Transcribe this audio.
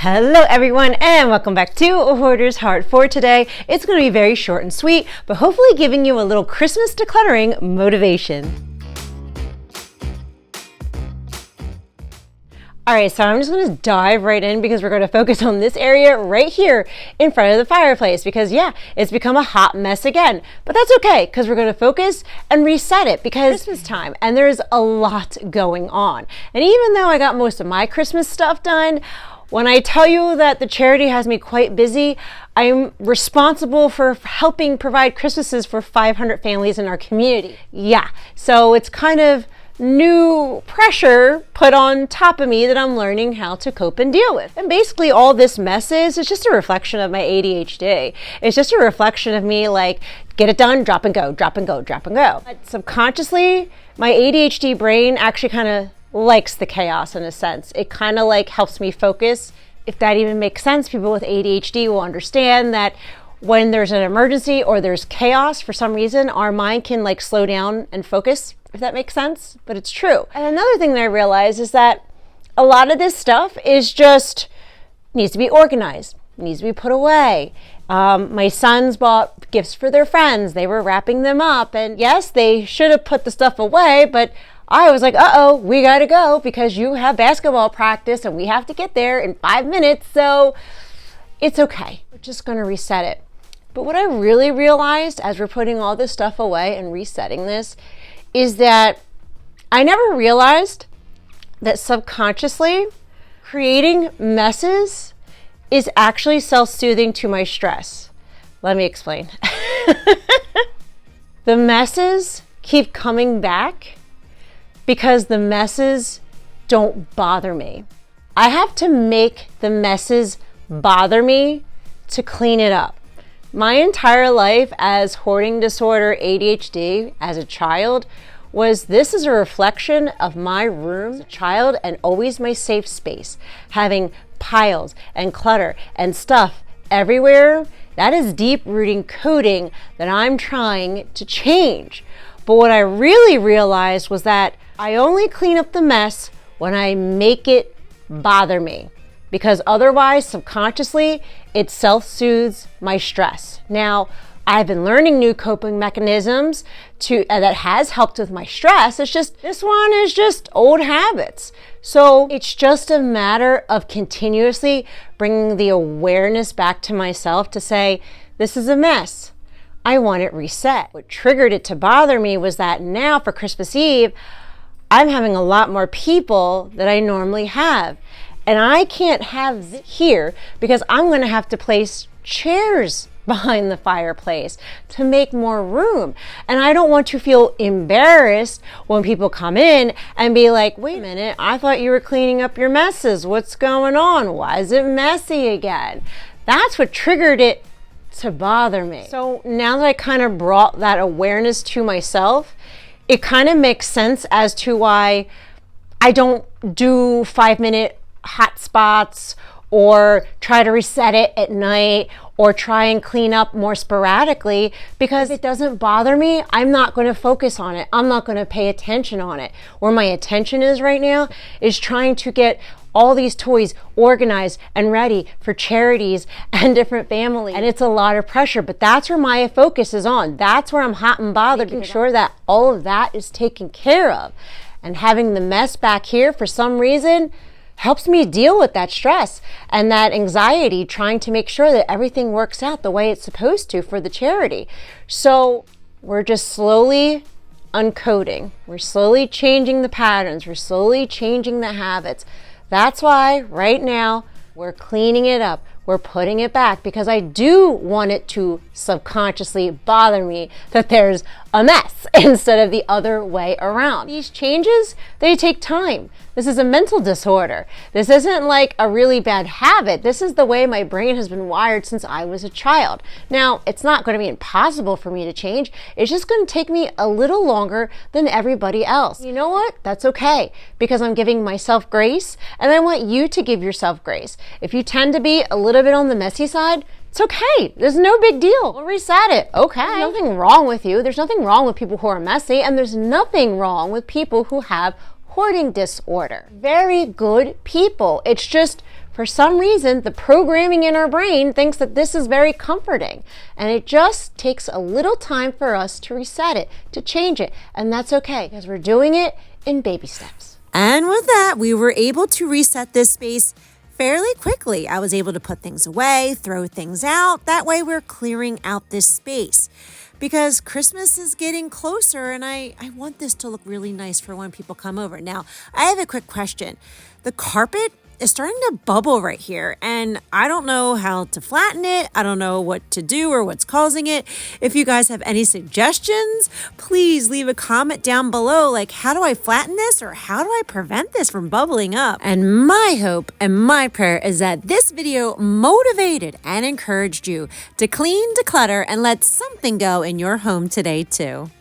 Hello everyone and welcome back to A Hoarder's Heart. For today, it's going to be very short and sweet, but hopefully giving you a little Christmas decluttering motivation. Alright, so I'm just going to dive right in because we're going to focus on this area right here in front of the fireplace because yeah, it's become a hot mess again. But that's okay because we're going to focus and reset it because it's Christmas time and there's a lot going on. And even though I got most of my Christmas stuff done, when I tell you that the charity has me quite busy, I'm responsible for helping provide Christmases for 500 families in our community. Yeah, so it's kind of new pressure put on top of me that I'm learning how to cope and deal with. And basically all this mess is just a reflection of my ADHD. It's just a reflection of me like, get it done, drop and go, drop and go, drop and go. But subconsciously, my ADHD brain actually kind of likes the chaos in a sense. It kind of like helps me focus. If that even makes sense, people with ADHD will understand that when there's an emergency or there's chaos for some reason, our mind can like slow down and focus, if that makes sense, but it's true. And another thing that I realized is that a lot of this stuff is just needs to be organized, needs to be put away. My sons bought gifts for their friends. They were wrapping them up and yes, they should have put the stuff away, but I was like, uh-oh, we gotta go because you have basketball practice and we have to get there in 5 minutes, so it's okay. We're just gonna reset it. But what I really realized as we're putting all this stuff away and resetting this is that I never realized that subconsciously creating messes is actually self-soothing to my stress. Let me explain. The messes keep coming back because the messes don't bother me. I have to make the messes bother me to clean it up. My entire life as hoarding disorder, ADHD, as a child, this is a reflection of my room as a child and always my safe space. Having piles and clutter and stuff everywhere, that is deep-rooting coding that I'm trying to change. But what I really realized was that I only clean up the mess when I make it bother me, because otherwise, subconsciously, it self-soothes my stress. Now, I've been learning new coping mechanisms that has helped with my stress. It's just, this one is just old habits. So it's just a matter of continuously bringing the awareness back to myself to say, this is a mess. I want it reset. What triggered it to bother me was that now for Christmas Eve, I'm having a lot more people that I normally have. And I can't have this here because I'm going to have to place chairs behind the fireplace to make more room. And I don't want to feel embarrassed when people come in and be like, wait a minute, I thought you were cleaning up your messes. What's going on? Why is it messy again? That's what triggered it to bother me. So now that I kind of brought that awareness to myself, it kind of makes sense as to why I don't do 5-minute hot spots or try to reset it at night or try and clean up more sporadically, because if it doesn't bother me, I'm not going to focus on it. I'm not going to pay attention on it. Where my attention is right now is trying to get all these toys organized and ready for charities and different families. And it's a lot of pressure, but that's where my focus is on. That's where I'm hot and bothered, making sure that all of that is taken care of. And having the mess back here for some reason helps me deal with that stress and that anxiety, trying to make sure that everything works out the way it's supposed to for the charity. So we're just slowly uncoding. We're slowly changing the patterns. We're slowly changing the habits. That's why right now we're cleaning it up. We're putting it back because I do want it to subconsciously bother me that there's a mess instead of the other way around. These changes, they take time. This is a mental disorder. This isn't like a really bad habit. This is the way my brain has been wired since I was a child. Now, it's not going to be impossible for me to change. It's just going to take me a little longer than everybody else. You know what? That's okay, because I'm giving myself grace, and I want you to give yourself grace. If you tend to be a little bit on the messy side, it's okay. There's no big deal. We'll reset it. Okay. There's nothing wrong with you. There's nothing wrong with people who are messy, and there's nothing wrong with people who have hoarding disorder. Very good people. It's just For some reason, the programming in our brain thinks that this is very comforting, and it just takes a little time for us to reset it, to change it, and that's okay because we're doing it in baby steps. And with that, we were able to reset this space fairly quickly. I was able to put things away, throw things out. That way we're clearing out this space because Christmas is getting closer and I want this to look really nice for when people come over. Now, I have a quick question. The carpet is starting to bubble right here and I don't know how to flatten it. I don't know what to do or what's causing it. If you guys have any suggestions, please leave a comment down below. Like, how do I flatten this or how do I prevent this from bubbling up? And my hope and my prayer is that this video motivated and encouraged you to clean, declutter, and let something go in your home today too.